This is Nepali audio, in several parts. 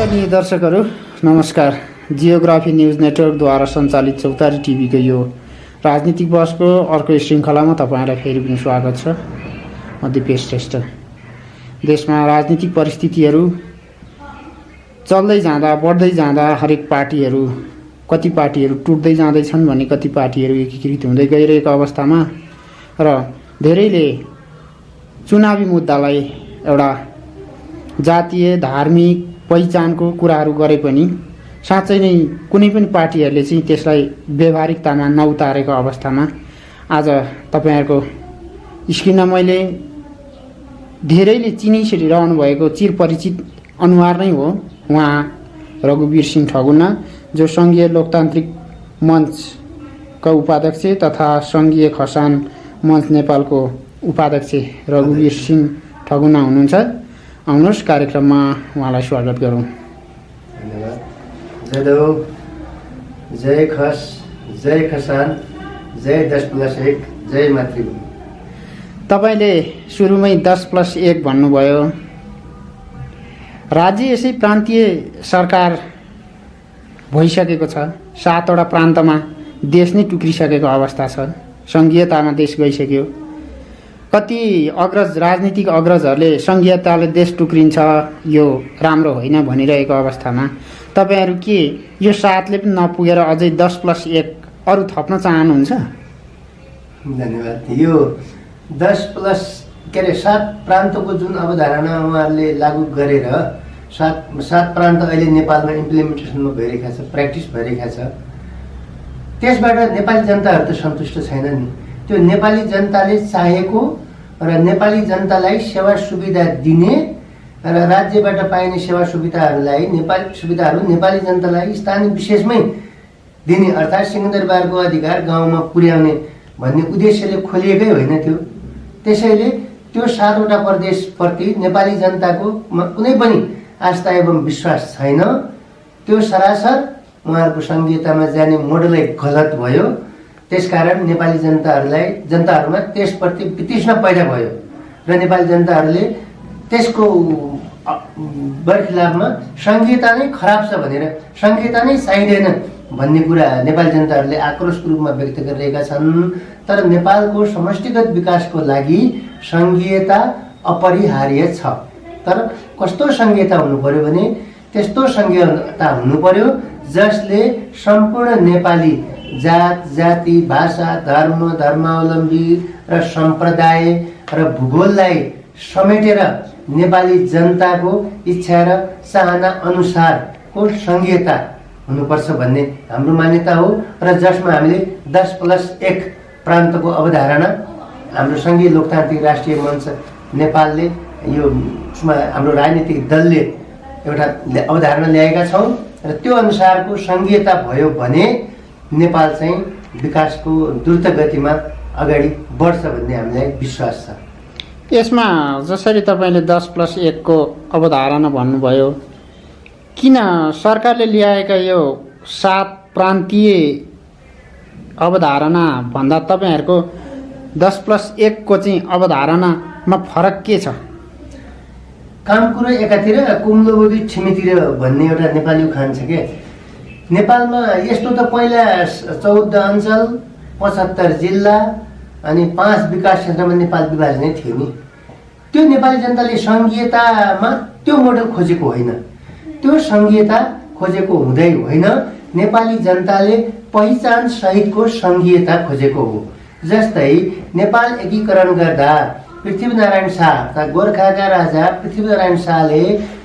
आदरणीय दर्शकहरू नमस्कार। जियोग्राफी न्युज नेटवर्कद्वारा सञ्चालित चौतारी टिभीको यो राजनीतिक बहसको अर्को श्रृङ्खलामा तपाईँलाई फेरि पनि स्वागत छ। म दिपेश श्रेष्ठ। देशमा राजनीतिक परिस्थितिहरू चल्दै जाँदा बढ्दै जाँदा हरेक पार्टीहरू कति पार्टीहरू टुट्दै जाँदैछन् भने कति पार्टीहरू एकीकृत हुँदै गइरहेको अवस्थामा र धेरैले चुनावी मुद्दालाई एउटा जातीय धार्मिक पहिचानको कुराहरू गरे पनि साँच्चै नै कुनै पनि पार्टीहरूले चाहिँ त्यसलाई व्यवहारिकतामा नउतारेको अवस्थामा आज तपाईहरुको स्क्रिनमा मैले धेरैले चिनिरहनु भएको चिरपरिचित अनुहार नै हो उहाँ रघुवीर सिंह ठगुना, जो संघीय लोकतान्त्रिक मञ्चका उपाध्यक्ष तथा संघीय खसान मञ्च नेपालको उपाध्यक्ष रघुवीर सिंह ठगुना हुनुहुन्छ। आउनुहोस् कार्यक्रममा उहाँलाई स्वागत गरौँ। धन्यवाद। जय देव, जय खस, जय खसान, जय 10+1, जय मातृभूमि। तपाईले सुरुमै 10+1 भन्नुभयो। राज्य यसै प्रान्तीय सरकार भइसकेको छ। 7वटा प्रान्तमा देश नै टुक्रिसकेको अवस्था छ। संघीयतामा देश गइसक्यो। कति अग्रज राजनीतिक अग्रजहरूले संघीयताले देश टुक्रिन्छ यो राम्रो होइन भनिरहेको अवस्थामा तपाईहरु के यो 7ले पनि नपुगेर अझै 10+1 अरु थप्न चाहनुहुन्छ? धन्यवाद। यो 7 प्रान्तको जुन अवधारणा उहाँहरूले लागू गरेर 7 प्रान्त अहिले नेपालमा इम्प्लिमेन्टेसनमा भइरहेको छ, प्र्याक्टिस भइरहेको छ। त्यसबाट नेपाली जनताहरू त सन्तुष्ट छैन नि। त्यो नेपाली जनताले चाहेको र नेपाली जनतालाई सेवा सुविधा दिने र राज्यबाट पाइने सेवा सुविधाहरूलाई नेपाली जनतालाई स्थानीय विशेषमै दिने अर्थात् सिंहदरबारको अधिकार गाउँमा पुर्याउने भन्ने उद्देश्यले खोलिएकै होइन त्यो। त्यसैले त्यो 7वटा प्रदेशप्रति नेपाली जनताको कुनै पनि आस्था एवं विश्वास छैन। त्यो सरासर उहाँहरूको संघीयतामा जाने मोडलै गलत भयो। त्यसकारण नेपाली जनताहरूमा त्यसप्रति वितृष्णा पैदा भयो र नेपाली जनताहरूले त्यसको बरखिलाफमा संघीयता नै खराब छ भनेर, संघीयता नै चाहिँदैन भन्ने कुरा नेपाली जनताहरूले आक्रोशको रूपमा व्यक्त गरिरहेका छन्। तर नेपालको समष्टिगत विकासको लागि संघीयता अपरिहार्य छ। तर कस्तो संघीयता हुनु पर्यो भने त्यस्तो संघीयता हुनु पर्यो जसले सम्पूर्ण नेपाली जात, जाति, भाषा, धर्म, धर्मावलम्बी र सम्प्रदाय र भूगोललाई समेटेर नेपाली जनताको इच्छा र चाहना अनुसारको संघीयता हुनुपर्छ भन्ने हाम्रो मान्यता हो र जसमा हामीले 10+1 प्रान्तको अवधारणा हाम्रो संघीय लोकतान्त्रिक राष्ट्रिय मञ्च नेपालले यो हाम्रो राजनीतिक दलले एउटा अवधारणा ल्याएका छौँ र त्यो अनुसारको संघीयता भयो भने नेपाल चाहिँ विकासको द्रुत गतिमा अगाडि बढ्छ भन्ने हामीलाई विश्वास छ। यसमा जसरी तपाईले 10+1 को अवधारणा भन्नुभयो, किन सरकारले ल्याएका यो 7 प्रान्तीय अवधारणा भन्दा तपाईहरुको 10+1 को चाहिँ अवधारणामा फरक के छ? काम कुरो एकातिर कुम्लोबोदी छिमेतिर भन्ने एउटा नेपाली उखान छ के। नेपालमा यस्तो त पहिला 14 अञ्चल, 75 जिल्ला अनि 5 विकास क्षेत्रमा नेपाल विभाजनै थियो नि। त्यो नेपाली जनताले संघीयतामा त्यो मोडल खोजेको होइन। त्यो संघीयता खोजेको हुँदै होइन। नेपाली जनताले पहिचान सहितको संघीयता खोजेको हो। जस्तै नेपाल एकीकरण गर्दा पृथ्वीनारायण शाह, गोर्खाका राजा पृथ्वीनारायण शाहले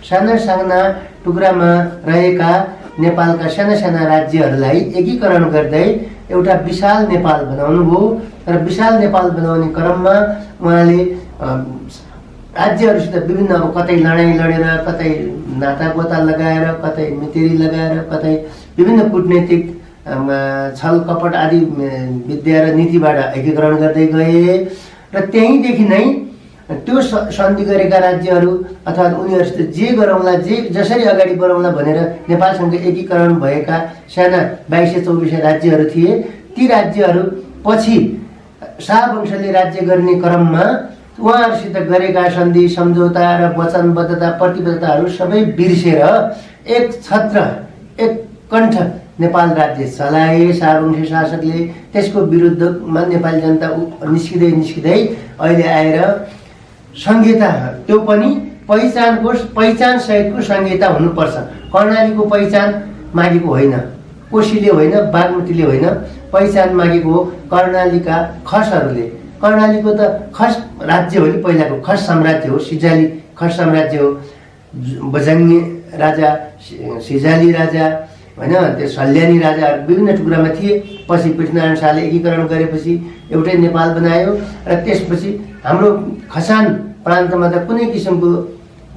साना साना टुक्रामा रहेका नेपालका साना साना राज्यहरूलाई एकीकरण गर्दै एउटा विशाल नेपाल बनाउनु भयो र विशाल नेपाल बनाउने क्रममा उहाँले राज्यहरूसित विभिन्न कतै लडाइँ लडेर, कतै नातागोता लगाएर, कतै मितेरी लगाएर, कतै विभिन्न कूटनैतिक छल कपट आदि विद्या र नीतिबाट एकीकरण गर्दै गए र त्यहीँदेखि नै त्यो सन्धि गरेका राज्यहरू अथवा उनीहरूसित जे गरौँला, जसरी अगाडि बढाउँला भनेर नेपालसँग एकीकरण भएका साना 22-24 राज्यहरू थिए। ती राज्यहरू पछि शाहवंशले राज्य गर्ने क्रममा उहाँहरूसित गरेका सन्धि सम्झौता र वचनबद्धता प्रतिबद्धताहरू सबै बिर्सेर एक छत्र एक कण्ठ नेपाल राज्य चलाए सार्वभौम शासकले। त्यसको विरुद्धमा नेपाली जनता निस्किँदै अहिले आएर संहिता, त्यो पनि पहिचान सहितको संहिता हुनुपर्छ। कर्णालीको पहिचान मागेको होइन, कोशीले होइन, बागमतीले होइन, पहिचान मागेको हो कर्णालीका खसहरूले। कर्णालीको त खस राज्य हो नि, पहिलाको खस साम्राज्य हो, सिजाली खस साम्राज्य हो। बझाङ्गे राजा, सिजाली राजा होइन, त्यो सल्यानी राजाहरू विभिन्न टुक्रामा थिए। पछि पृथ्वीनारायण शाहले एकीकरण गरेपछि एउटै नेपाल बनायो र त्यसपछि हाम्रो खसान प्रान्तमा त कुनै किसिमको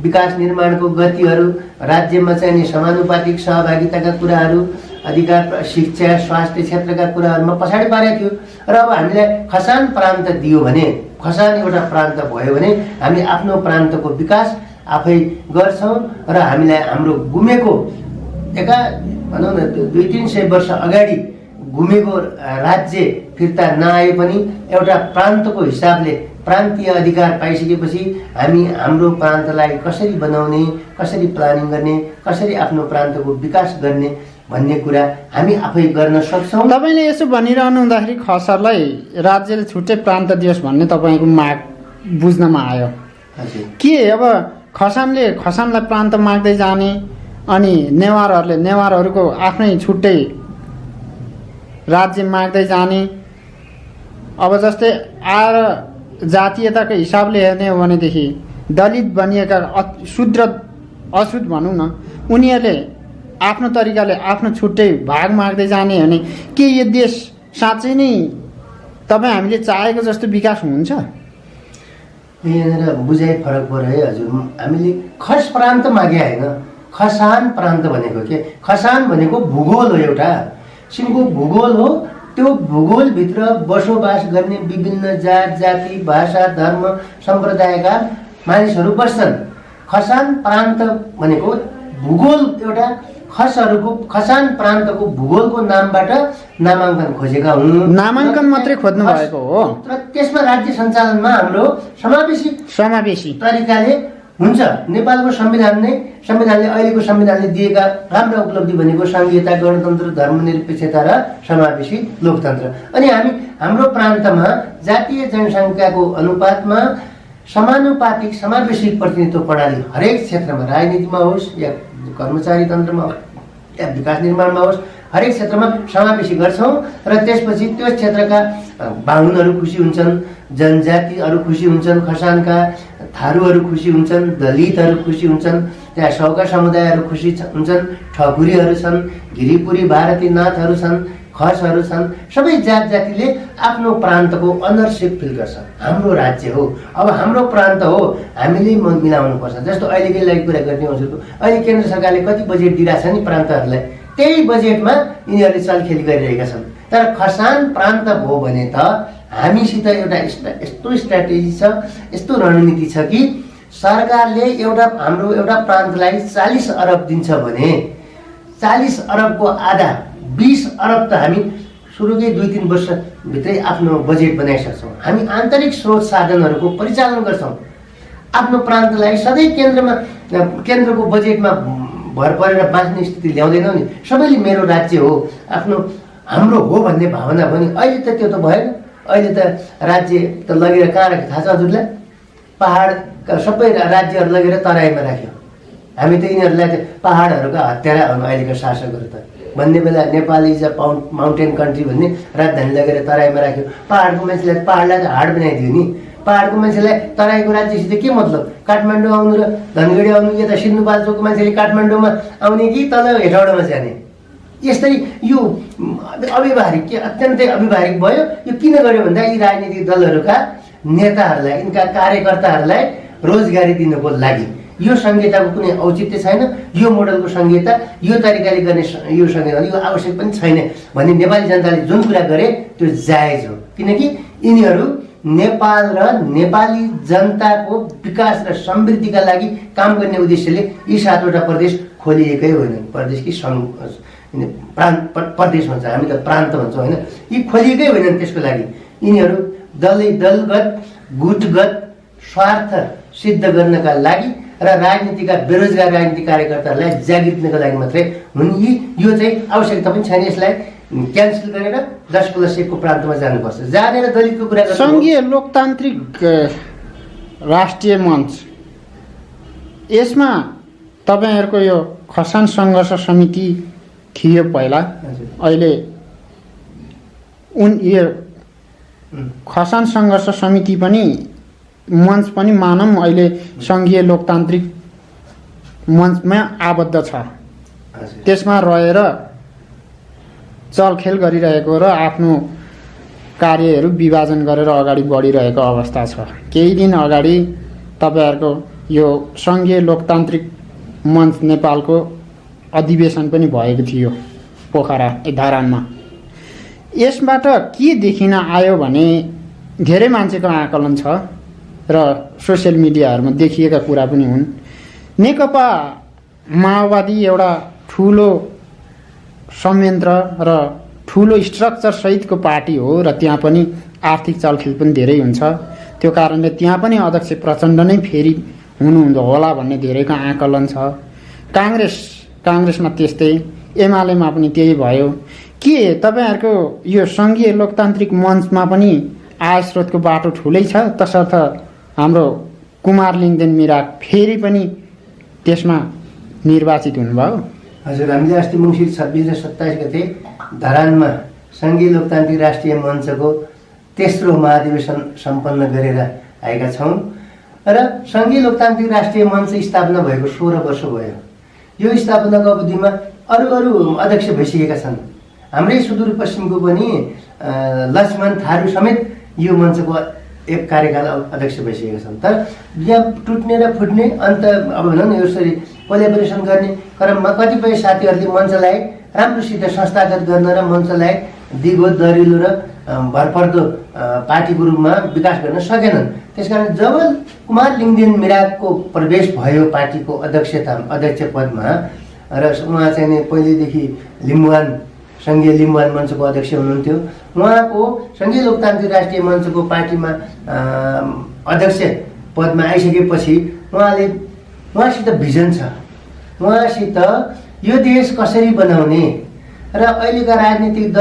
विकास निर्माणको गतिहरू, राज्यमा चाहिने समानुपातिक सहभागिताका कुराहरू, अधिकार, शिक्षा, स्वास्थ्य क्षेत्रका कुराहरूमा पछाडि पारेको थियो। र अब हामीलाई खसान प्रान्त दियो भने, खसान एउटा प्रान्त भयो भने हामी आफ्नो प्रान्तको विकास आफै गर्छौँ र हामीलाई हाम्रो गुमेको भनौँ न 200-300 वर्ष अगाडि गुमेको राज्य फिर्ता नआए पनि एउटा प्रान्तको हिसाबले प्रान्तीय अधिकार पाइसकेपछि हामी हाम्रो प्रान्तलाई कसरी बनाउने, कसरी प्लानिङ गर्ने, कसरी आफ्नो प्रान्तको विकास गर्ने भन्ने कुरा हामी आफै गर्न सक्छौँ। तपाईँले यसो भनिरहनु हुँदाखेरि खसहरूलाई राज्यले छुट्टै प्रान्त दियोस् भन्ने तपाईँको माग बुझ्नमा आयो। हजुर, के अब खसानलाई प्रान्त माग्दै जाने अनि नेवारहरूको आफ्नै छुट्टै राज्य माग्दै जाने? अब जस्तै आएर जातीयताको हिसाबले हेर्ने हो भनेदेखि दलित भनिएका अशुद्ध भनौँ न, उनीहरूले आफ्नो तरिकाले आफ्नो छुट्टै भाग माग्दै जाने हो भने के यो देश साँच्चै नै तपाईँ हामीले चाहेको जस्तो विकास हुन्छ? यहाँनिर बुझाइ फरक पऱ्यो है हजुर। हामीले खस प्रान्त मागे होइन, खसान प्रान्त भनेको के? खसान भनेको भूगोल हो, एउटा किसिमको भूगोल हो। त्यो भूगोलभित्र बसोबास गर्ने विभिन्न जात जाति भाषा धर्म सम्प्रदायका मानिसहरू बस्छन्। खसान प्रान्त भनेको भूगोल, एउटा खसान प्रान्तको भूगोलको नामबाट नामाङ्कन खोजेका हुन्। नामाङ्कन मात्रै खोज्नु भएको हो र त्यसमा राज्य सञ्चालनमा हाम्रो समावेशी तरिकाले हुन्छ। नेपालको संविधानले अहिलेको संविधानले दिएका राम्रा उपलब्धि भनेको संघीयता, गणतन्त्र, धर्मनिरपेक्षता र समावेशी लोकतन्त्र। अनि हाम्रो प्रान्तमा जातीय जनसङ्ख्याको अनुपातमा समानुपातिक समावेशी प्रतिनिधित्व प्रणाली हरेक क्षेत्रमा, राजनीतिमा होस् या कर्मचारी तन्त्रमा या विकास निर्माणमा होस्, हरेक क्षेत्रमा समावेशी गर्छौँ। र त्यसपछि त्यो क्षेत्रका बाहुनहरू खुसी हुन्छन्, जनजातिहरू खुसी हुन्छन्, खसानका थारूहरू खुसी हुन्छन्, दलितहरू खुसी हुन्छन्, त्यहाँ सौका समुदायहरू खुसी हुन्छन्, ठकुरीहरू छन्, गिरिपुरी भारती नाथहरू छन्, खसहरू छन्। सबै जात जातिले आफ्नो प्रान्तको अनरसिप फिल गर्छ। हाम्रो राज्य हो, अब हाम्रो प्रान्त हो, हामीले मिलाउनुपर्छ। जस्तो अहिलेकै लागि कुरा गर्ने हजुरको, अहिले केन्द्र सरकारले कति बजेट दिइरहेछ नि प्रान्तहरूलाई, त्यही बजेटमा यिनीहरूले चलखेल गरिरहेका छन्। तर खसान प्रान्त भयो भने त हामीसित एउटा यस्तो स्ट्राटेजी छ, यस्तो रणनीति छ कि सरकारले हाम्रो एउटा प्रान्तलाई 40 अरब दिन्छ भने 40 अरबको आधा 20 अरब त हामी सुरुकै 2-3 वर्षभित्रै आफ्नो बजेट बनाइसक्छौँ। हामी आन्तरिक स्रोत साधनहरूको परिचालन गर्छौँ। आफ्नो प्रान्तलाई सधैँ केन्द्रको बजेटमा भर परेर बाँच्ने स्थिति ल्याउँदैनौँ नि। सबैले मेरो राज्य हो, हाम्रो हो भन्ने भावना पनि अहिले त त्यो त भएन। अहिले त राज्य त लगेर कहाँ राख्यो थाहा छ हजुरलाई? पहाडका सबै राज्यहरू लगेर तराईमा राख्यो। हामी त यिनीहरूलाई पहाडहरूका हत्यारा हुन् अहिलेका शासकहरू त। भन्ने बेला Nepal is a mountain country भन्ने राजधानी लगेर तराईमा राख्यो। पहाडको मान्छेलाई पहाडलाई त हाड बनाइदियो नि। पहाडको मान्छेलाई तराईको राज्यसित के मतलब? काठमाडौँ आउनु र धनगढी आउनु, यता सिन्धुपाल्चोकको मान्छेले काठमाडौँमा आउने कि तल हेटौडामा जाने? यसरी यो अव्यवहारिक, के अत्यन्तै अव्यवहारिक भयो। यो किन गर्यो भन्दा यी राजनीतिक दलहरूका नेताहरूलाई, यिनका कार्यकर्ताहरूलाई रोजगारी दिनको लागि। यो संहिताको कुनै औचित्य छैन। यो मोडलको संहिता, यो तरिकाले गर्ने यो संहिता यो आवश्यक पनि छैन भन्ने नेपाली जनताले जुन कुरा गरे त्यो जायज हो। किनकि यिनीहरू नेपाल र नेपाली जनताको विकास र समृद्धिका लागि काम गर्ने उद्देश्यले यी 7वटा प्रदेश खोलिएकै होइनन्। प्रदेश कि प्रदेश भन्छ, हामी त प्रान्त भन्छौँ होइन। यी खोलिएकै होइनन् त्यसको लागि। यिनीहरू दलगत गुटगत स्वार्थ सिद्ध गर्नका लागि र राजनीतिका बेरोजगार राजनीतिक कार्यकर्ताहरूलाई जागिर दिनको लागि मात्रै हुन्। यो चाहिँ आवश्यकता पनि छैन। यसलाई क्यान्सल गरेर 10+1 को प्रान्तमा जानुपर्छ। जानेर दलितको कुरा गर्नु। सङ्घीय लोकतान्त्रिक राष्ट्रिय मञ्च, यसमा तपाईँहरूको यो खसान सङ्घर्ष समिति थियो पहिला, अहिले यो खसान सङ्घर्ष समिति पनि मञ्च पनि मानौँ अहिले सङ्घीय लोकतान्त्रिक मञ्चमा आबद्ध छ। त्यसमा रहेर चलखेल गरिरहेको र आफ्नो कार्यहरू विभाजन गरेर अगाडि बढिरहेको अवस्था छ। केही दिन अगाडि तपाईँहरूको यो सङ्घीय लोकतान्त्रिक मञ्च नेपालको अधिवेशन पनि भएको थियो पोखरा धरानमा। यसबाट के देखिन आयो भने धेरै मान्छेको आकलन छ र सोसियल मिडियाहरूमा देखिएका कुरा पनि हुन्। नेकपा माओवादी एउटा ठुलो संयन्त्र र ठुलो स्ट्रक्चर सहितको पार्टी हो र त्यहाँ पनि आर्थिक चलखेल पनि धेरै हुन्छ। त्यो कारणले त्यहाँ पनि अध्यक्ष प्रचण्ड नै फेरि हुनुहुन्छ होला भन्ने धेरैको आकलन छ। काङ्ग्रेसमा त्यस्तै, एमालेमा पनि त्यही भयो। के तपाईँहरूको यो सङ्घीय लोकतान्त्रिक मञ्चमा पनि आय स्रोतको बाटो ठुलै छ? तसर्थ हाम्रो कुमार लिङदेन मिराग फेरि पनि त्यसमा निर्वाचित हुनुभयो। हजुर, हामीले अस्ति मङ्सिर 26 र 27 गते धरानमा सङ्घीय लोकतान्त्रिक राष्ट्रिय मञ्चको तेस्रो महाधिवेशन सम्पन्न गरेर आएका छौँ र सङ्घीय लोकतान्त्रिक राष्ट्रिय मञ्च स्थापना भएको 16 वर्ष भयो। यो स्थापनाको अवधिमा अरू अध्यक्ष भइसकेका छन्। हाम्रै सुदूरपश्चिमको पनि लक्ष्मण थारू समेत यो मञ्चको एक कार्यकाल अध्यक्ष भइसकेका छन्। तर यहाँ टुट्ने र फुट्ने अन्त अब भनौँ न यसरी कोल्याबोरेसन गर्ने क्रममा कतिपय साथीहरूले मञ्चलाई राम्रोसित संस्थागत गर्न र मञ्चलाई दिगो दरिलो र भरपर्दो पार्टीको रूपमा विकास गर्न सकेनन्। त्यसकारण जब कुमार लिङदेन मिरागको प्रवेश भयो पार्टीको अध्यक्ष पदमा र उहाँ चाहिँ नि पहिलेदेखि सङ्घीय लिम्बुवान मञ्चको अध्यक्ष हुनुहुन्थ्यो। उहाँको सङ्घीय लोकतान्त्रिक राष्ट्रिय मञ्चको पार्टीमा अध्यक्ष पदमा आइसकेपछि उहाँसित भिजन छ। उहाँसित यो देश कसरी बनाउने र अहिलेका राजनीतिक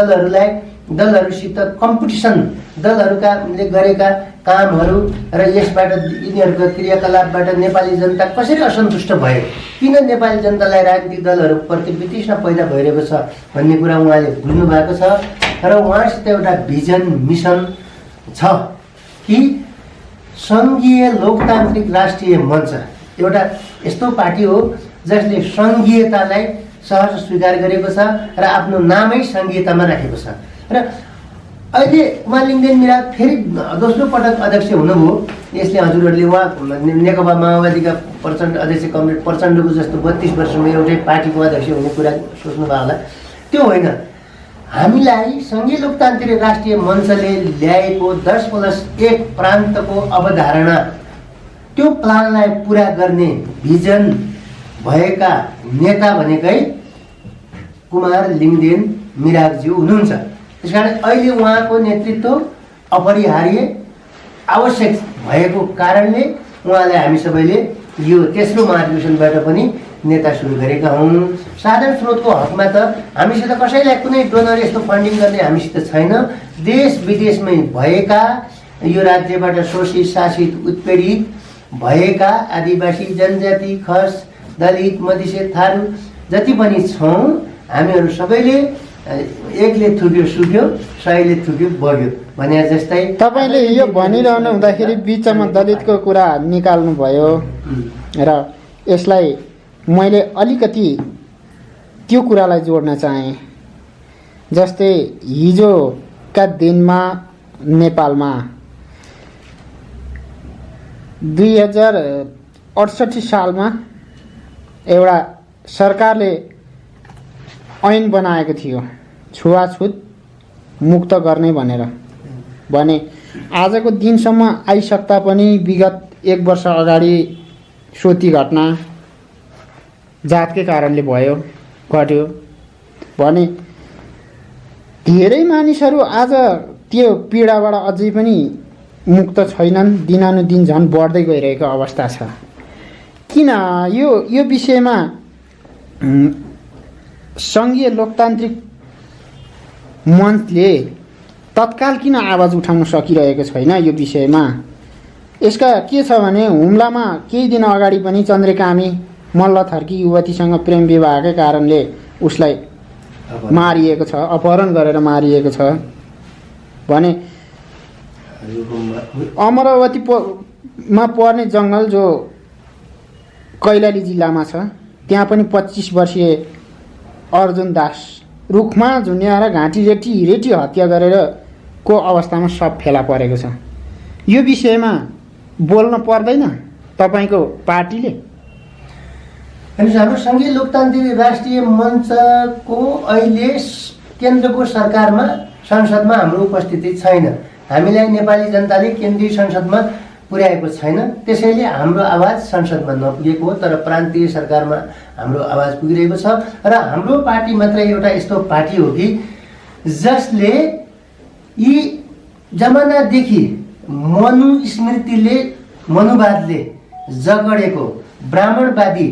दलहरूसित कम्पिटिसन, दलहरूले गरेका कामहरू र यसबाट यिनीहरूका क्रियाकलापबाट नेपाली जनता कसरी असन्तुष्ट भयो, किन नेपाली जनतालाई राजनीतिक दलहरूप्रति वितृष्णा पैदा भइरहेको छ भन्ने कुरा उहाँले बुझ्नु भएको छ। र उहाँसित एउटा भिजन मिसन छ कि सङ्घीय लोकतान्त्रिक राष्ट्रिय मञ्च एउटा यस्तो पार्टी हो जसले सङ्घीयतालाई सहज स्वीकार गरेको छ र आफ्नो नामै सङ्घीयतामा राखेको छ। र अहिले कुमार लिङदेन मिराग फेरि दोस्रो पटक अध्यक्ष हुनुभयो। यसले हजुरहरूले उहाँ नेकपा माओवादीका अध्यक्ष कमरेड प्रचण्डको जस्तो 32 वर्षमा एउटै पार्टीको अध्यक्ष हुने कुरा सोच्नुभयो होला। त्यो होइन। हामीलाई सङ्घीय लोकतान्त्रिक राष्ट्रिय मञ्चले ल्याएको 10+1 प्रान्तको अवधारणा, त्यो प्लानलाई पुरा गर्ने भिजन भएका नेता भनेकै कुमार लिङदेन मिरागज्यू हुनुहुन्छ। त्यसकारण अहिले उहाँको नेतृत्व अपरिहार्य आवश्यक भएको कारणले उहाँलाई हामी सबैले यो तेस्रो महाधिवेशनबाट पनि नेता सुरु गरेका हौँ। साधारण स्रोतको हकमा त हामीसित कसैलाई कुनै डोनर यस्तो फन्डिङ गर्ने हामीसित छैन। देश विदेशमै भएका यो राज्यबाट शोषित, शासित, उत्पीडित भएका आदिवासी, जनजाति, खस, दलित, मधेसी, थारू जति पनि छौँ हामीहरू सबैले एकले थुक्यो सुक्यो, सयले थुक्यो बग्यो भने जस्तै। तपाईँले यो भनिरहनु हुँदाखेरि बिचमा दलितको कुरा निकाल्नु भयो र यसलाई मैले अलिकति त्यो कुरालाई जोड्न चाहेँ। जस्तै हिजोका दिनमा नेपालमा 2068 सालमा एउटा सरकारले ऐन बनाएको थियो छुवाछुत मुक्त गर्ने भनेर। भने आजको दिनसम्म आइसक्दा पनि विगत 1 वर्ष अगाडि सोती घटना जातकै कारणले घट्यो भने धेरै मानिसहरू आज त्यो पीडाबाट अझै पनि मुक्त छैनन्। दिनानुदिन झन् बढ्दै गइरहेको अवस्था छ। किन यो विषयमा सङ्घीय लोकतान्त्रिक मञ्चले तत्काल किन आवाज उठाउन सकिरहेको छैन यो विषयमा? यसका के छ भने हुम्लामा केही दिन अगाडि पनि चन्द्रकामी मल्लथर्की युवतीसँग प्रेम विवाहकै कारणले उसलाई मारिएको छ, अपहरण गरेर मारिएको छ भने अमरावतीमा पर्ने जङ्गल जो कैलाली जिल्लामा छ त्यहाँ पनि 25 वर्षीय अर्जुन दास रुखमा झुन्ड्याएर घाँटी रेटी हत्या गरेर को अवस्थामा सब फेला परेको छ। यो विषयमा बोल्न पर्दैन तपाईँको पार्टीले? हाम्रो सङ्घीय लोकतान्त्रिक राष्ट्रिय मञ्चको अहिले केन्द्रको सरकारमा संसदमा हाम्रो उपस्थिति छैन। हामीलाई नेपाली जनताले केन्द्रीय संसदमा पुर्याएको छैन, त्यसैले हाम्रो आवाज संसदमा नपुगेको हो। तर प्रान्तीय सरकारमा हाम्रो आवाज पुगिरहेको छ र हाम्रो पार्टी मात्र एउटा यस्तो पार्टी हो कि जसले यी जमानादेखि मनुवादले जगडेको ब्राह्मणवादी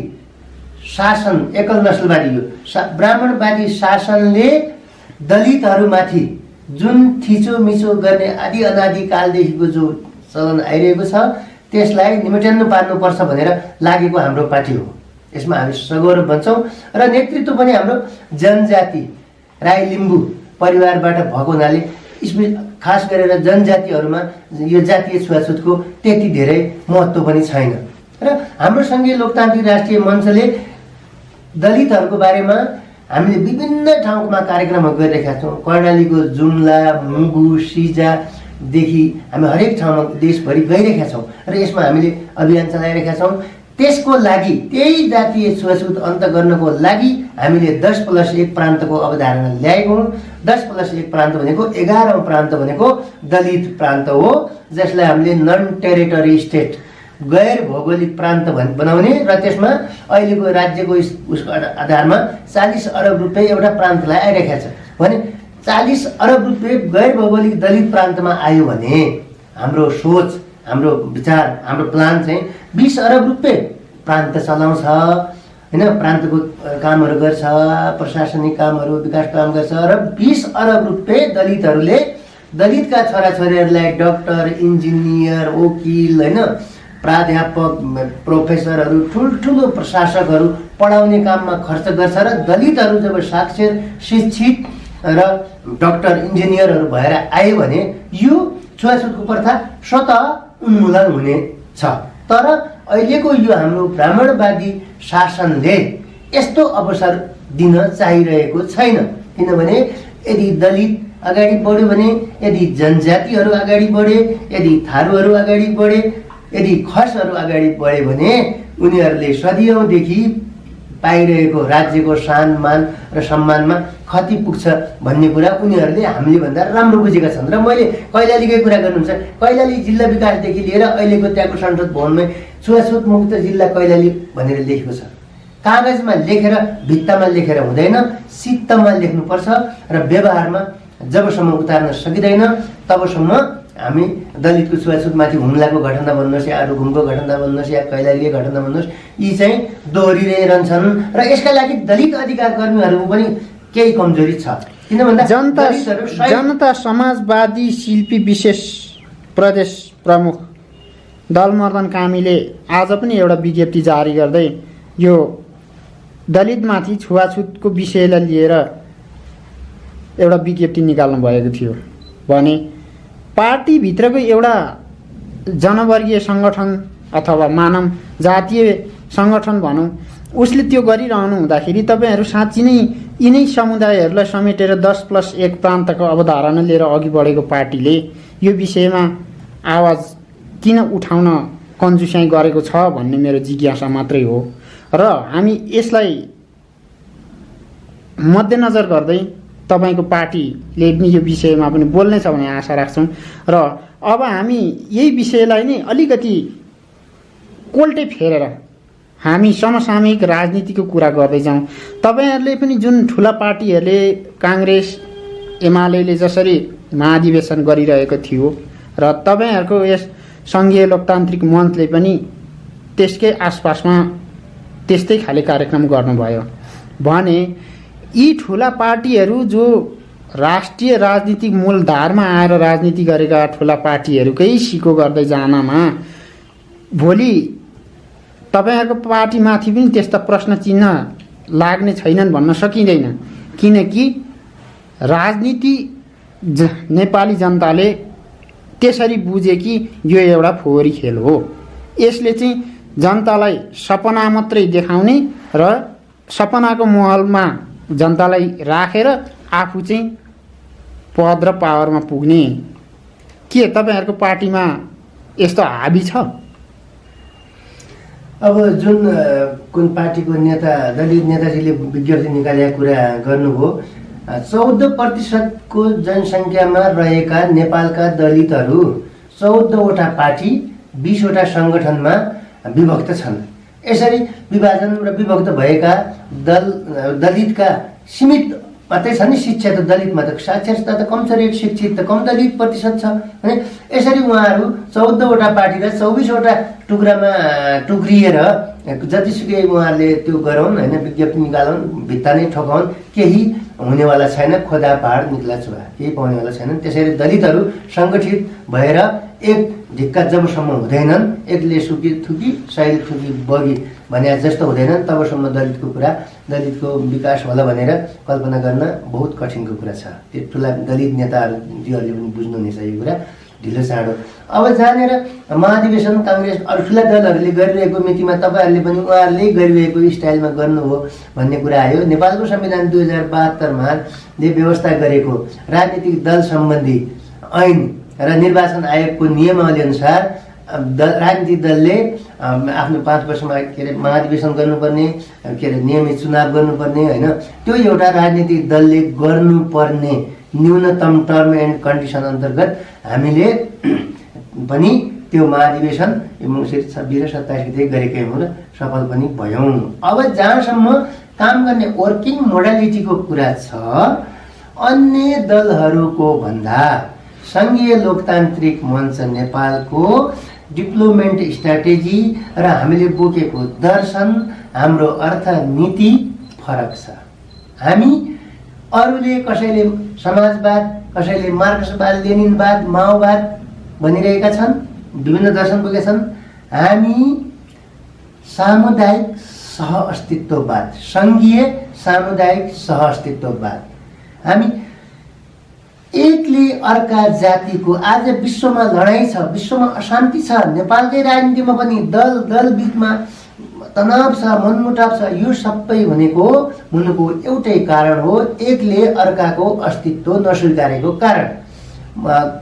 शासन, एकल नस्लवादी यो ब्राह्मणवादी शासनले दलितहरूमाथि जुन थिचोमिचो गर्ने आदि अनादि कालदेखिको जो चलन आइरहेको छ त्यसलाई निमेटन पार्नुपर्छ भनेर लागेको हाम्रो पार्टी हो। यसमा हामी सगौरव बन्छौँ र नेतृत्व पनि हाम्रो जनजाति राई लिम्बू परिवारबाट भएको हुनाले खास गरेर जनजातिहरूमा यो जातीय छुवाछुतको त्यति धेरै महत्त्व पनि छैन। र हाम्रो सङ्घीय लोकतान्त्रिक राष्ट्रिय मञ्चले दलितहरूको बारेमा हामीले विभिन्न ठाउँमा कार्यक्रमहरू गरिरहेका छौँ। कर्णालीको जुम्ला, मुगु, सिजादेखि हामी हरेक ठाउँमा देशभरि गइरहेका छौँ र यसमा हामीले अभियान चलाइरहेका छौँ। त्यसको लागि त्यही जातीय छुवाछुत अन्त गर्नको लागि हामीले 10+1 प्रान्तको अवधारणा ल्याएको हौँ। 10+1 प्रान्त भनेको 11औं प्रान्त भनेको दलित प्रान्त हो, जसलाई हामीले नन टेरिटरी स्टेट गैर भौगोलिक प्रान्त बनाउने र त्यसमा अहिलेको राज्यको उसको आधारमा 40 अरब रुपियाँ एउटा प्रान्तलाई आइरहेको छ भने 40 अरब रुपियाँ गैर भौगोलिक दलित प्रान्तमा आयो भने हाम्रो सोच, हाम्रो विचार, हाम्रो प्लान चाहिँ 20 अरब रुपियाँ प्रान्त चलाउँछ होइन, प्रान्तको कामहरू गर्छ, प्रशासनिक कामहरू, विकास काम गर्छ र 20 अरब रुपियाँ दलितहरूले दलितका छोराछोरीहरूलाई डाक्टर, इन्जिनियर, वकिल होइन, प्राध्यापक, प्रोफेसरहरू, ठुल्ठुलो प्रशासकहरू पढाउने काममा खर्च गर्छ र दलितहरू जब साक्षर, शिक्षित र डाक्टर, इन्जिनियरहरू भएर आयो भने यो छुवाछुतको प्रथा स्वतः उन्मूलन हुनेछ। तर अहिलेको यो हाम्रो ब्राह्मणवादी शासनले यस्तो अवसर दिन चाहिरहेको छैन, किनभने यदि दलित अगाडि बढ्यो भने, यदि जनजातिहरू अगाडि बढे, यदि थारूहरू अगाडि बढे, यदि खसहरू अगाडि बढे भने उनीहरूले सदियौँदेखि पाइरहेको राज्यको सान, मान र सम्मानमा क्षति पुग्छ भन्ने कुरा उनीहरूले हामीले भन्दा राम्रो बुझेका छन्। र मैले कैलालीकै कुरा गर्नुहुन्छ, कैलाली जिल्ला विकासदेखि लिएर अहिलेको त्यहाँको संसद भवनमै छुवाछुत मुक्त जिल्ला कैलाली भनेर लेखेको छ। कागजमा लेखेर भित्तामा लेखेर हुँदैन, सित्तमा लेख्नुपर्छ र व्यवहारमा जबसम्म उतार्न सकिँदैन तबसम्म हामी दलितको छुवाछुतमाथि हुम्लाको घटना भन्नुहोस् या रुकुमको घटना भन्नुहोस् या कैलालीको घटना भन्नुहोस्, यी चाहिँ दोहोरिरहन्छन् र यसका लागि दलित अधिकार कर्मीहरूको पनि केही कमजोरी छ। किन भन्दा जनता समाजवादी शिल्पी विशेष प्रदेश प्रमुख दलमर्दन कामीले आज पनि एउटा विज्ञप्ति जारी गर्दै यो दलितमाथि छुवाछुतको विषयलाई लिएर एउटा विज्ञप्ति निकाल्नु भएको थियो भने पार्टीभित्रको एउटा जनवर्गीय सङ्गठन अथवा मानव जातीय सङ्गठन भनौँ, उसले त्यो गरिरहनु हुँदाखेरि तपाईँहरू साँच्ची नै यिनै समुदायहरूलाई समेटेर 10+1 प्रान्तको अवधारणा लिएर अघि बढेको पार्टीले यो विषयमा आवाज किन उठाउन कन्जुसाइ गरेको छ भन्ने मेरो जिज्ञासा मात्रै हो। र हामी यसलाई मध्यनजर गर्दै तपाईँको पार्टीले पनि यो विषयमा पनि बोल्नेछ भन्ने आशा राख्छौँ र अब हामी यही विषयलाई नै अलिकति कोल्टे फेरेर हामी समसामयिक राजनीतिको कुरा गर्दै जाउँ। तपाईँहरूले पनि जुन ठुला पार्टीहरूले काङ्ग्रेस, एमाले जसरी महाधिवेशन गरिरहेको थियो र तपाईँहरूको यस सङ्घीय लोकतान्त्रिक मञ्चले पनि त्यसकै आसपासमा त्यस्तै खाले कार्यक्रम गर्नुभयो भने यी ठुला पार्टीहरू जो राष्ट्रिय राजनीतिक मूलधारमा आएर राजनीति गरेका ठुला पार्टीहरूकै सिको गर्दै जानमा भोलि तपाईँहरूको पार्टीमाथि पनि त्यस्ता प्रश्न चिन्ह लाग्ने छैनन् भन्न सकिँदैन। किनकि राजनीति नेपाली जनताले त्यसरी बुझे कि यो एउटा फोहोरी खेल हो। यसले चाहिँ जनतालाई सपना मात्रै देखाउने र सपनाको महलमा जनतालाई राखेर आफू चाहिँ पद र पावरमा पुग्ने। के तपाईँहरूको पार्टीमा यस्तो हाबी छ? अब जुन कुन पार्टीको नेता दलित नेताजीले विज्ञप्ति निकालेका कुरा गर्नुभयो, 14% जनसङ्ख्यामा रहेका नेपालका दलितहरू 14वटा पार्टी 20वटा सङ्गठनमा विभक्त छन्। यसरी विभाजन र विभक्त भएका दलितका सीमित मात्रै छ नि। शिक्षा त दलितमा त साक्षरता त कम छ, रेट शिक्षित त कम दलित प्रतिशत छ होइन। यसरी उहाँहरू 14वटा पार्टी र 24वटा टुक्रामा टुक्रिएर जतिसुकै उहाँहरूले त्यो गराउन् होइन, विज्ञप्ति निकालौन्, भित्ता नै ठोकाउन्, केही हुनेवाला छैन। खोदा पहाड निक्ला चुहा, केही पाउनेवाला छैनन्। त्यसरी दलितहरू सङ्गठित भएर एक ढिक्का जबसम्म हुँदैनन्, एकले सुकी थुकी सहिले थुकी बगी भने जस्तो हुँदैनन्, तबसम्म दलितको कुरा, दलितको विकास होला भनेर कल्पना गर्न बहुत कठिनको कुरा छ। त्यो ठुला दलित नेताहरूले पनि बुझ्नुहुनेछ यो कुरा ढिलो चाँडो। अब जानेर महाधिवेशन काङ्ग्रेस अरू ठुला दलहरूले गरिरहेको मितिमा तपाईँहरूले पनि उहाँहरूले गरिरहेको स्टाइलमा गर्नुभयो भन्ने कुरा आयो। नेपालको संविधान 2072मा व्यवस्था गरेको राजनीतिक दल सम्बन्धी ऐन र निर्वाचन आयोगको नियमावली अनुसार राजनीतिक दलले आफ्नो 5 वर्षमा महाधिवेशन गर्नुपर्ने, नियमित चुनाव गर्नुपर्ने होइन। त्यो एउटा राजनीतिक दलले गर्नुपर्ने न्यूनतम टर्म एन्ड कन्डिसन अन्तर्गत हामीले पनि त्यो महाधिवेशन मङ्सिर 26 र 27 गते गरेकै हौँ र सफल पनि भयौँ। अब जहाँसम्म काम गर्ने वर्किङ मोडालिटीको कुरा छ, अन्य दलहरूको भन्दा सङ्घीय लोकतान्त्रिक मञ्च नेपालको डिप्लोमेन्ट स्ट्राटेजी र हामीले बोकेको दर्शन, हाम्रो अर्थनीति फरक छ। हामी अरूले कसैले समाजवाद, कसैले मार्क्सवाद, लेनिनवाद, माओवाद भनिरहेका छन्, विभिन्न दर्शन बोकेका छन्। हामी सामुदायिक सहअस्तित्ववाद, सङ्घीय सामुदायिक सहअस्तित्ववाद। हामी एकले अर्का जातिको, आज विश्वमा लडाइँ छ, विश्वमा अशान्ति छ, नेपालकै राजनीतिमा पनि दल बिचमा तनाव छ, मनमुटाव छ। यो सबै भनेको हुनुको एउटै कारण हो, एकले अर्काको अस्तित्व नस्वीकारेको कारण।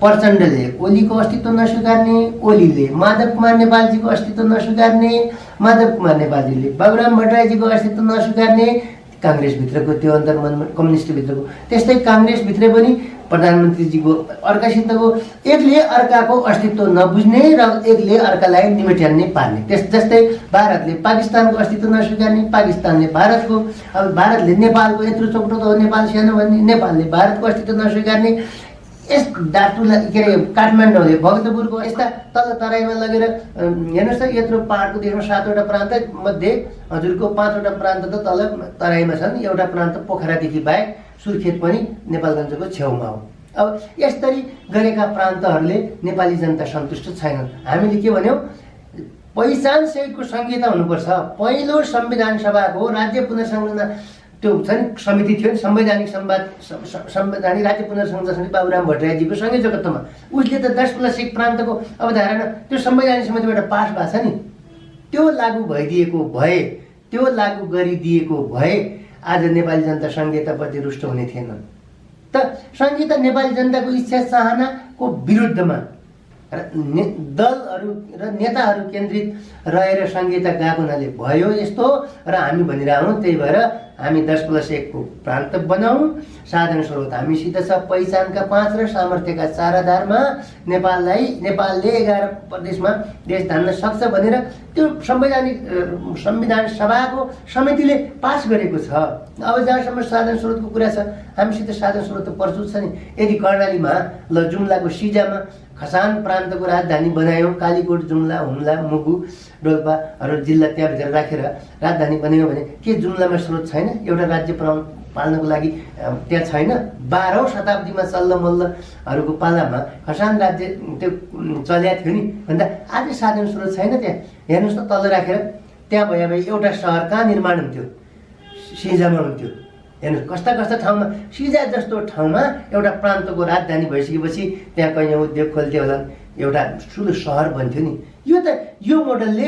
प्रचण्डले ओलीको अस्तित्व नस्वीकार्ने, ओलीले माधव कुमार नेपालजीको अस्तित्व नस्वीकार्ने, माधव कुमार नेपालजीले बाबुराम भट्टराईजीको अस्तित्व नस्वीकार्ने, काङ्ग्रेसभित्रको त्यो अन्तर्मन कम्युनिस्टभित्रको त्यस्तै काङ्ग्रेसभित्रै पनि प्रधानमन्त्रीजीको अर्कासितको एकले अर्काको अस्तित्व नबुझ्ने र एकले अर्कालाई निमेट्यान्ने पार्ने। जस्तै भारतले पाकिस्तानको अस्तित्व नस्वीकार्ने, पाकिस्तानले भारतको, अब भारतले नेपालको यत्रो चोक्टो त हो, नेपाल सानो भन्ने, नेपालले भारतको अस्तित्व नस्वीकार्ने। यस डाटुलाई काठमाडौँले भक्तपुरको यस्ता तल तराईमा लगेर हेर्नुहोस् त, यत्रो पहाडको देशमा 7वटा प्रान्त मध्ये हजुरको 5वटा प्रान्त त तल तराईमा छन्, एउटा प्रान्त पोखरादेखि बाहेक सुर्खेत पनि नेपालगञ्जको छेउमा हो। अब यसरी गरेका प्रान्तहरूले नेपाली जनता सन्तुष्ट छैनन्। हामीले के भन्यौँ, पहिचान सहितको संहिता हुनुपर्छ। पहिलो संविधान सभाको राज्य पुनर्संरचना त्यो छ नि समिति थियो, संवैधानिक संवैधानिक राज्य पुनर्संरचना समिति बाबुराम भट्टराईजीको संयोजकत्वमा, उसले त 10+1 प्रान्तको अवधारणा त्यो संवैधानिक समितिबाट पास भएको छ नि। त्यो लागू भइदिएको भए, त्यो लागू गरिदिएको भए आज नेपाली जनता संहिताप्रति रुष्ट हुने थिएनन्। त संहिता नेपाली जनताको इच्छा चाहनाको विरुद्धमा दलहरू र नेताहरू केन्द्रित रहेर संहिता गएको हुनाले भयो यस्तो, र हामी भनिरहौँ। त्यही भएर हामी 10+1 को प्रान्त बनाऊ। साधन स्रोत हामीसित छ, पहिचानका 5 र सामर्थ्यका 4 आधारमा नेपालले 11 प्रदेशमा देश धान्न सक्छ भनेर त्यो संविधान सभाको समितिले पास गरेको छ। अब जहाँसम्म साधन स्रोतको कुरा छ, हामीसित साधन स्रोत त प्रस्तुत छ नि। यदि कर्णालीमा जुम्लाको सिजामा खसान प्रान्तको राजधानी बनायौँ, कालीकोट, जुम्ला, हुम्ला, मुगु, डोल्पाहरू जिल्ला त्यहाँभित्र राखेर राजधानी बनायौँ भने के जुम्लामा स्रोत छैन? एउटा राज्य पाल्नको लागि त्यहाँ छैन? 12औं शताब्दीमा चल्लमल्लहरूको पालामा खसान राज्य त्यो चल्या थियो नि भन्दा आज साधन स्रोत छैन त्यहाँ। हेर्नुहोस् त, तल राखेर त्यहाँ भए एउटा सहर कहाँ निर्माण हुन्थ्यो? सिजामा हुन्थ्यो। हेर्नुहोस् कस्ता कस्ता ठाउँमा, सिजा जस्तो ठाउँमा एउटा प्रान्तको राजधानी भइसकेपछि त्यहाँ कहीँ उद्योग खोल्थ्यो होला, एउटा ठुलो सहर बन्थ्यो नि। यो मोडलले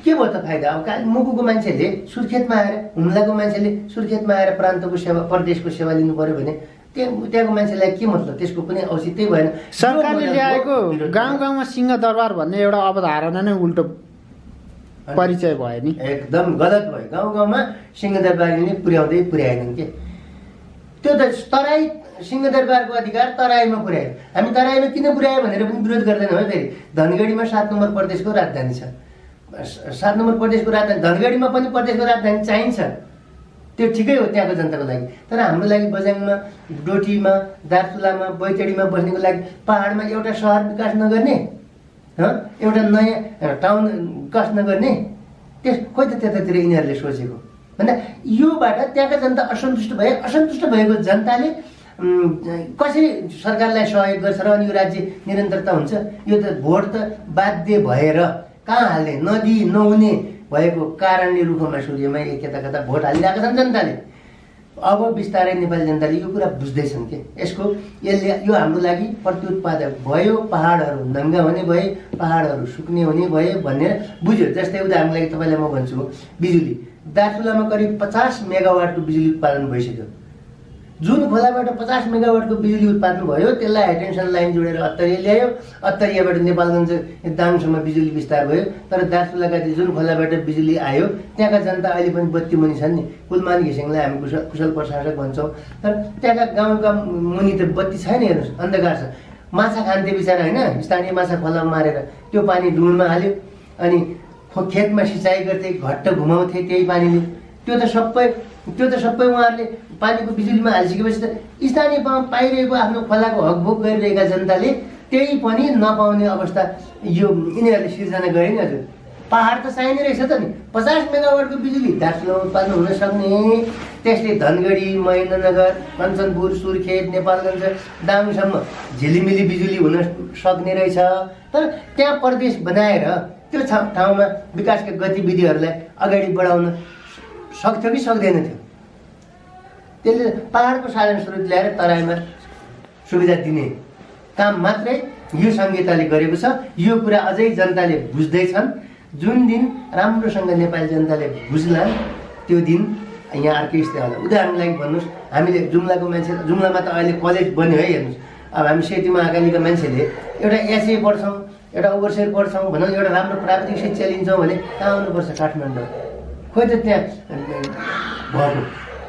के भयो त फाइदा? अब मुगुको मान्छेले सुर्खेतमा आएर, हुम्लाको मान्छेले सुर्खेतमा आएर प्रान्तको सेवा, प्रदेशको सेवा लिनु पर्यो भने त्यहाँको मान्छेलाई के मतलब? त्यसको पनि औचित्य भएन। सरकारले ल्याएको गाउँ गाउँमा सिंहदरबार भन्ने एउटा अवधारणा नै उल्टो परिचय भयो नि। एकदम गलत भयो। गाउँ गाउँमा सिंहदरबारले पुर्याएनन् के। त्यो त तराई सिंहदरबारको अधिकार तराईमा पुर्यायो। हामी तराईमा किन पुर्यायो भनेर पनि विरोध गर्दैनौँ है। फेरि धनगढीमा 7 नम्बर प्रदेशको राजधानी छ। 7 नम्बर प्रदेशको राजधानी, धनगढीमा पनि प्रदेशको राजधानी चाहिन्छ। त्यो ठिकै हो त्यहाँको जनताको लागि। तर हाम्रो लागि बझाङमा, डोटीमा, दार्चुलामा, बैतडीमा बस्नेको लागि पहाडमा एउटा सहर विकास नगर्ने, एउटा नयाँ टाउन विकास नगर्ने, खोइ त त्यतातिर यिनीहरूले सोचेको भन्दा योबाट त्यहाँका जनता असन्तुष्ट भएको जनताले कसरी सरकारलाई सहयोग गर्छ र अनि यो राज्य निरन्तरता हुन्छ? यो त भोट त बाध्य भएर कहाँ हाल्ने, नदी नहुने भएको कारणले रुखमा सूर्यमा कता कता भोट हालिरहेका छन् जनताले। अब बिस्तारै नेपाली जनताले यो कुरा बुझ्दैछन् कि यसले यो हाम्रो लागि प्रत्युत्पादक भयो, पहाडहरू नङ्गा हुने भए, पहाडहरू सुक्ने हुने भए भनेर बुझ्यो। जस्तै उदाहरणको लागि तपाईँलाई म भन्छु, बिजुली दार्चुलामा करिब 50 मेगावाटको बिजुली उत्पादन भइसक्यो। जुन खोलाबाट 50 मेगावाटको बिजुली उत्पादन भयो त्यसलाई हाइटेन्सन लाइन जोडेर अत्तरिया ल्यायो। अत्तरियाबाट नेपालगञ्ज दाङसम्म बिजुली विस्तार भयो। तर दार्चुलाका जुन खोलाबाट बिजुली आयो त्यहाँका जनता अहिले पनि बत्ती मुनि छन् नि। कुलमान घिसिङलाई हामी कुशल प्रशासक भन्छौँ, तर त्यहाँका गाउँका मुनि त बत्ती छैन। हेर्नुहोस् अन्धकार छ। माछा खान्थे बिचरा होइन, स्थानीय माछा खोलामा मारेर त्यो पानी डुँडमा हाल्यो अनि खेतमा सिँचाइ गर्थे, घट्ट घुमाउँथे त्यही पानीले। त्यो त सबै उहाँहरूले पानीको बिजुलीमा हालिसकेपछि त स्थानीय पाइरहेको आफ्नो खोलाको हकभोग गरिरहेका जनताले त्यही पनि नपाउने अवस्था यो यिनीहरूले सिर्जना गरे नि। हजुर पहाड त चाहिने रहेछ त नि। 50 मेगावाटको बिजुली दार्चुलामा उत्पादन हुन सक्ने, त्यसले धनगढी, महेन्द्रनगर, कञ्चनपुर, सुर्खेत, नेपालगञ्ज, दाङसम्म झिलिमिली बिजुली हुन सक्ने रहेछ। तर त्यहाँ प्रदेश बनाएर त्यो ठाउँमा विकासका गतिविधिहरूलाई अगाडि बढाउन सक्थ्यो कि सक्दैन थियो? त्यसले पहाडको साधन स्रोत ल्याएर तराईमा सुविधा दिने काम मात्रै यो संहिताले गरेको छ। यो कुरा अझै जनताले बुझ्दैछन्। जुन दिन राम्रोसँग नेपाली जनताले बुझ्लान् त्यो दिन यहाँ अर्कै स्थिति होला। उदाहरणको लागि भन्नुहोस्, हामीले जुम्लाको मान्छे, जुम्लामा त अहिले कलेज बन्यो है। हेर्नुहोस्, अब हामी सेतीमा अगाडिका मान्छेले एउटा एसए पढ्छौँ, एउटा ओभरसेयर पढ्छौँ भनौँ, एउटा राम्रो प्राविधिक शिक्षा लिन्छौँ भने कहाँ आउनुपर्छ? काठमाडौँ। खोइ त त्यहाँ भएको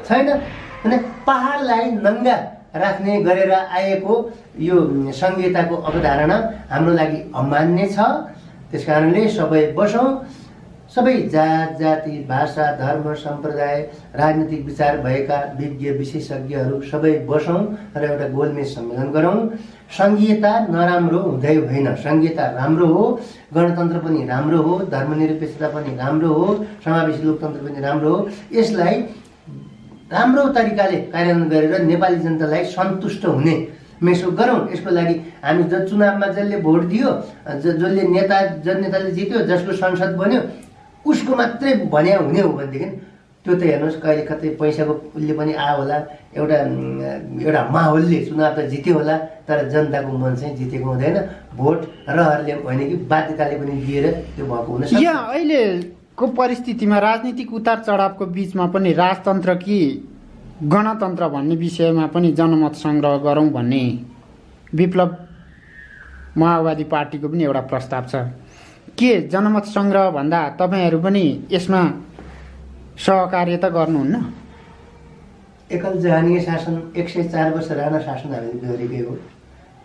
छैन। भने पहाडलाई नङ्गा राख्ने गरेर आएको यो संहिताको अवधारणा हाम्रो लागि अमान्य छ। त्यस कारणले सबै बसौँ, सबै जात जाति, भाषा, धर्म, सम्प्रदाय, राजनीतिक विचार भएका विज्ञ विशेषज्ञहरू सबै बसौँ र एउटा गोलमेज सम्मेलन गरौँ। संघीयता नराम्रो हुँदै होइन, संघीयता राम्रो हो, गणतन्त्र पनि राम्रो हो, धर्मनिरपेक्षता पनि राम्रो हो, समावेशी लोकतन्त्र पनि राम्रो हो। यसलाई राम्रो तरिकाले कार्यान्वयन गरेर नेपाली जनतालाई सन्तुष्ट हुने मेसो गरौँ। यसको लागि हामी चुनावमा जसले भोट दियो, जसले नेताले जित्यो, जसको संसद बन्यो उसको मात्रै भन्या हुने हो भनेदेखि त्यो त हेर्नुहोस् कहिले कतै पैसाको उसले पनि आयो होला, एउटा माहौलले चुनाव त जित्यो होला, तर जनताको मन चाहिँ जितेको हुँदैन। भोट रहरले होइन कि बाध्यताले पनि दिएर त्यो भएको हुन सक्छ। यहाँ अहिलेको परिस्थितिमा राजनीतिक उतार चढावको बिचमा पनि राजतन्त्र कि गणतन्त्र भन्ने विषयमा पनि जनमत सङ्ग्रह गरौँ भन्ने विप्लव माओवादी पार्टीको पनि एउटा प्रस्ताव छ। के जनमत सङ्ग्रह भन्दा तपाईँहरू पनि यसमा सहकार्य त गर्नुहुन्न? एकल जहानीय शासन 104 वर्ष राणा शासन हामीले बेहोरेकै हो।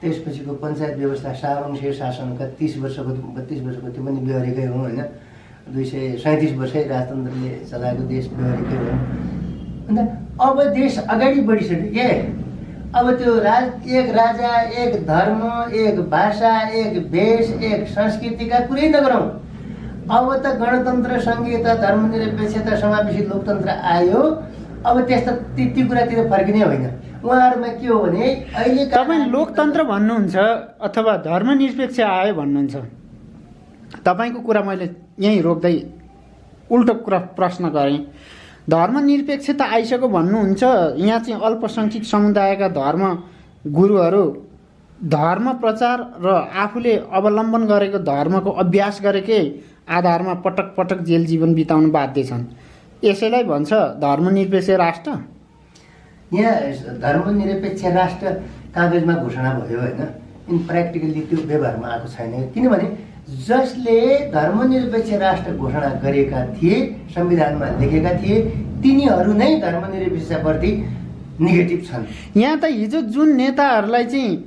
त्यसपछिको पञ्चायत व्यवस्था शाहवंशीय शासनका 30 वर्षको 32 वर्षको त्यो पनि बेहोरेकै हो होइन। 237 वर्षै राजतन्त्रले चलाएको देश बेहोरेकै हो। अन्त अब देश अगाडि बढिसक्यो के। अब त्यो एक राजा, एक धर्म, एक भाषा, एक भेष, एक संस्कृतिका कुरै नगरौँ। अब त गणतन्त्र, सङ्घीयता, धर्मनिरपेक्षता, समावेशी लोकतन्त्र आयो। अब त्यस्ता ती कुरातिर फर्किने होइन। उहाँहरूमा के हो भने अहिले तपाईँ लोकतन्त्र भन्नुहुन्छ अथवा धर्मनिरपेक्ष आयो भन्नुहुन्छ। तपाईँको कुरा मैले यहीँ रोक्दै उल्टो कुरा प्रश्न गरेँ। धर्मनिरपेक्षता आइसक्यो भन्नुहुन्छ, यहाँ चाहिँ अल्पसङ्ख्यक समुदायका धर्म गुरुहरू धर्म प्रचार र आफूले अवलम्बन गरेको धर्मको अभ्यास गरेकै आधारमा पटक पटक जेल जीवन बिताउनु बाध्य छन्। यसैलाई भन्छ धर्मनिरपेक्ष राष्ट्र। यहाँ धर्मनिरपेक्ष राष्ट्र कागजमा घोषणा भयो होइन, इन प्र्याक्टिकल्ली त्यो व्यवहारमा आएको छैन। किनभने जसले धर्मनिरपेक्ष राष्ट्र घोषणा गरेका थिए, संविधानमा लेखेका थिए, तिनीहरू नै धर्मनिरपेक्षताप्रति नेगेटिभ छन्। यहाँ त हिजो जुन नेताहरूलाई चाहिँ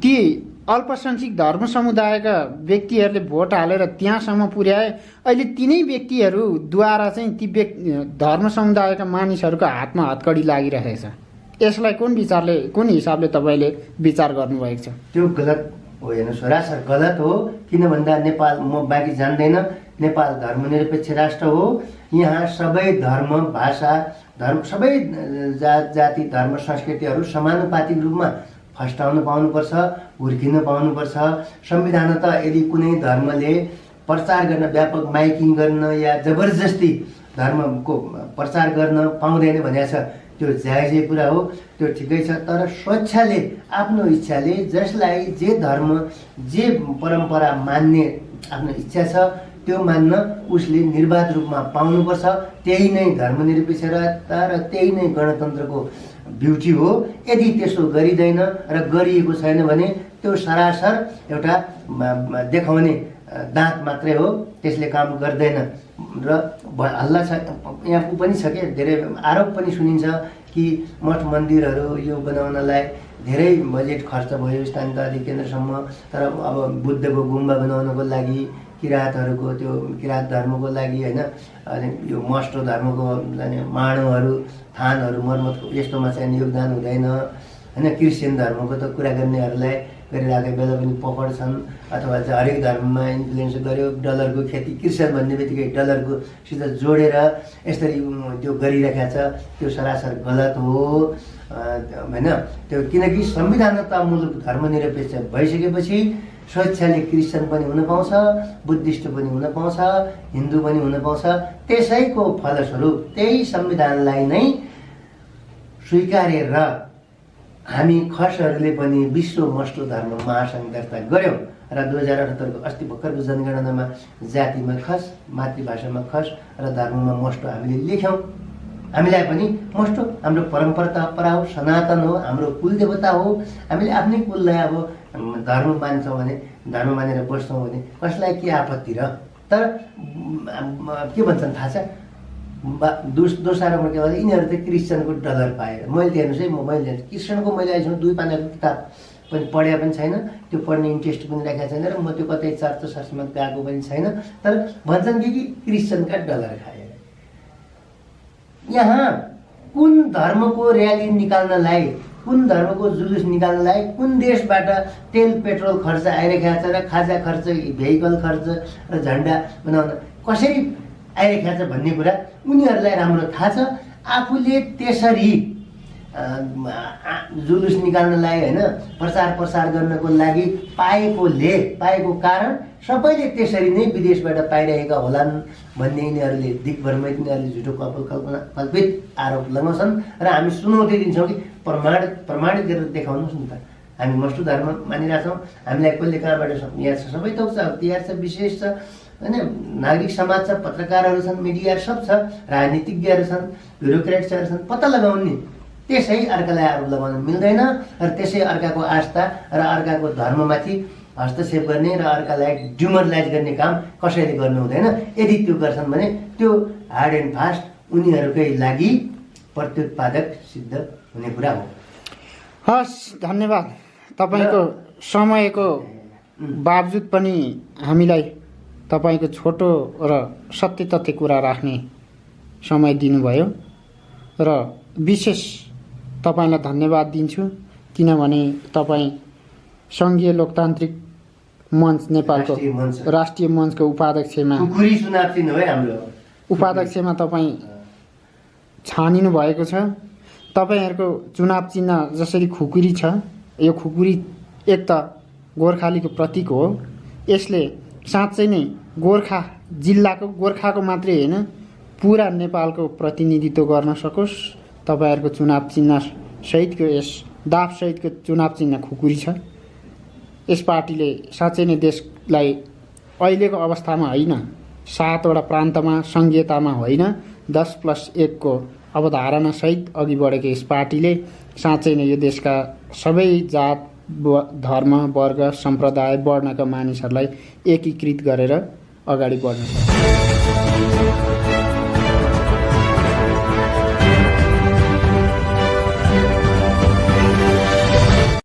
ती अल्पसङ्ख्यक धर्म समुदायका व्यक्तिहरूले भोट हालेर त्यहाँसम्म पुर्याए, अहिले तिनै व्यक्तिहरूद्वारा चाहिँ ती धर्म समुदायका मानिसहरूको हातमा हतकडी लागिरहेको छ। यसलाई कुन हिसाबले तपाईँले विचार गर्नुभएको छ? त्यो गलत हो, हेर्नु सरासर गलत हो। किन भन्दा नेपाल, म बाँकी जान्दैन, नेपाल धर्मनिरपेक्ष राष्ट्र हो। यहाँ सबै धर्म, भाषा, सबै जाति, धर्म, संस्कृतिहरू समानुपातिक रूपमा फस्टाउन पाउनुपर्छ, हुर्किन पाउनुपर्छ। संविधान त यदि कुनै धर्मले प्रचार गर्न, व्यापक माइकिङ गर्न या जबरजस्ती धर्मको प्रचार गर्न पाउँदैन भनेको छ, त्यो जायजै कुरा हो, त्यो ठिकै छ। तर स्वेच्छाले, आफ्नो इच्छाले, जसलाई जे धर्म, जे परम्परा मान्ने आफ्नो इच्छा छ त्यो मान्न उसले निर्वाध रूपमा पाउनुपर्छ। त्यही नै धर्मनिरपेक्षता र त्यही नै गणतन्त्रको ब्युटी हो। यदि त्यसो गरिँदैन र गरिएको छैन भने त्यो सरासर एउटा देखाउने दाँत मात्रै हो, त्यसले काम गर्दैन। र हल्ला छ, यहाँ पनि छ के, धेरै आरोप पनि सुनिन्छ कि मठ मन्दिरहरू यो बनाउनलाई धेरै बजेट खर्च भयो स्थानीय तहदेखि केन्द्रसम्म। तर अब बुद्धको गुम्बा बनाउनको लागि, किराँतहरूको त्यो किराँत धर्मको लागि होइन, अनि यो मस्टो धर्मको माडोहरू, थानहरू मर्मतको यस्तोमा चाहिँ योगदान हुँदैन होइन। क्रिस्चियन धर्मको त कुरा गर्नेहरूलाई गरिरहेको बेला पनि पकडछन्, अथवा चाहिँ हरेक धर्ममा इन्फ्लुएन्स गर्यो, डलरको खेती, क्रिस्चियन भन्ने बित्तिकै डलरको सित जोडेर यसरी त्यो गरिरहेको छ। त्यो सरासर गलत हो होइन। त्यो किनकि संविधानतामूलक धर्मनिरपेक्ष भइसकेपछि स्वेच्छाले क्रिस्चियन पनि हुन पाउँछ, बुद्धिस्ट पनि हुन पाउँछ, हिन्दू पनि हुन पाउँछ। त्यसैको फलस्वरूप त्यही संविधानलाई नै स्वीकारेर हामी खसहरूले पनि विश्व मस्टो धर्म महासङ्घ दर्ता गऱ्यौँ र 2078 को अस्ति भर्खरको जनगणनामा जातिमा खस, मातृभाषामा खस र धर्ममा मस्टो हामीले लेख्यौँ। हामीलाई पनि मस्टो हाम्रो परम्परा हो, सनातन हो, हाम्रो कुल देवता हो। हामीले आफ्नै कुललाई अब धर्म मान्छौँ भने, धर्म मानेर बस्छौँ भने कसलाई के आपत्ति र। तर के भन्छन् थाहा छ, दोस्रो के भन्छ, यिनीहरू त क्रिस्चियनको डलर पाएर। मैले त हेर्नुहोस् है, मैले क्रिस्चियनको मैले अहिलेसम्म 2 पानाको किताब पनि पढेको पनि छैन, त्यो पढ्ने इन्ट्रेस्ट पनि राखेको छैन र म त्यो कतै चर्च सर्चमा गएको पनि छैन। तर भन्छन् कि क्रिस्चियनका डलर खाएर। यहाँ कुन धर्मको र्याली निकाल्नलाई, कुन धर्मको जुलुस निकाल्नलाई, कुन देशबाट तेल पेट्रोल खर्च आइरहेको छ र खाजा खर्च, भेहिकल खर्च र झन्डा बनाउन कसरी आइरहेको छ भन्ने कुरा उनीहरूलाई राम्रो थाहा छ। आफूले त्यसरी जुलुस निकाल्नलाई होइन, प्रचार गर्नको लागि पाएको कारण सबैले त्यसरी नै विदेशबाट पाइरहेका होलान् भन्ने यिनीहरूले दिग्भ्रमै, यिनीहरूले झुटो कल्पित आरोप लगाउँछन् र हामी सुनाउँदै दिन्छौँ कि प्रमाणित गरेर देखाउनुहोस् न त, हामी मस्टो धर्म मानिरहेछौँ, हामीलाई कसले कहाँबाट यहाँ छ, सबै थोक छ, तिहार छ, विशेष छ होइन, नागरिक समाज छ, पत्रकारहरू छन्, मिडियाहरू सब छ, राजनीतिज्ञहरू छन्, ब्युरोक्रेट्सहरू छन्, पत्ता लगाउने। त्यसै अर्कालाई आरोप लगाउन मिल्दैन र त्यसै अर्काको आस्था र अर्काको धर्ममाथि हस्तक्षेप गर्ने र अर्कालाई ड्युमरलाइज गर्ने काम कसैले गर्नु हुँदैन। यदि त्यो गर्छन् भने त्यो हार्ड एन्ड फास्ट उनीहरूकै लागि प्रत्युत्पादक सिद्ध हुने कुरा हो। हस्, धन्यवाद। तपाईँको समयको बावजुद पनि हामीलाई तपाईँको छोटो र सत्य तथ्य कुरा राख्ने समय दिनुभयो र विशेष तपाईँलाई धन्यवाद दिन्छु, किनभने तपाईँ सङ्घीय लोकतान्त्रिक मञ्च नेपालको राष्ट्रिय मञ्चको उपाध्यक्षमा उपाध्यक्षमा तपाईँ छानिनु भएको छ। तपाईँहरूको चुनाव चिन्ह जसरी खुकुरी छ, यो खुकुरी एक त गोर्खालीको प्रतीक हो। यसले साँच्चै नै गोर्खा जिल्लाको गोर्खाको मात्रै होइन पुरा नेपालको प्रतिनिधित्व गर्न सकोस्। तपाईँहरूको चुनाव चिन्ह सहितको यस दाप सहितको चुनाव चिन्ह खुकुरी छ। यस पार्टीले साँच्चै नै देशलाई अहिलेको अवस्थामा होइन, 7वटा प्रान्तमा सङ्घीयतामा होइन 10+1 को अवधारणा सहित अघि बढेको यस पार्टीले साँच्चै नै यो देशका सबै जात धर्म वर्ग सम्प्रदाय वर्णका मानिसहरूलाई एकीकृत गरेर अगाडि बढ्न सक्छ।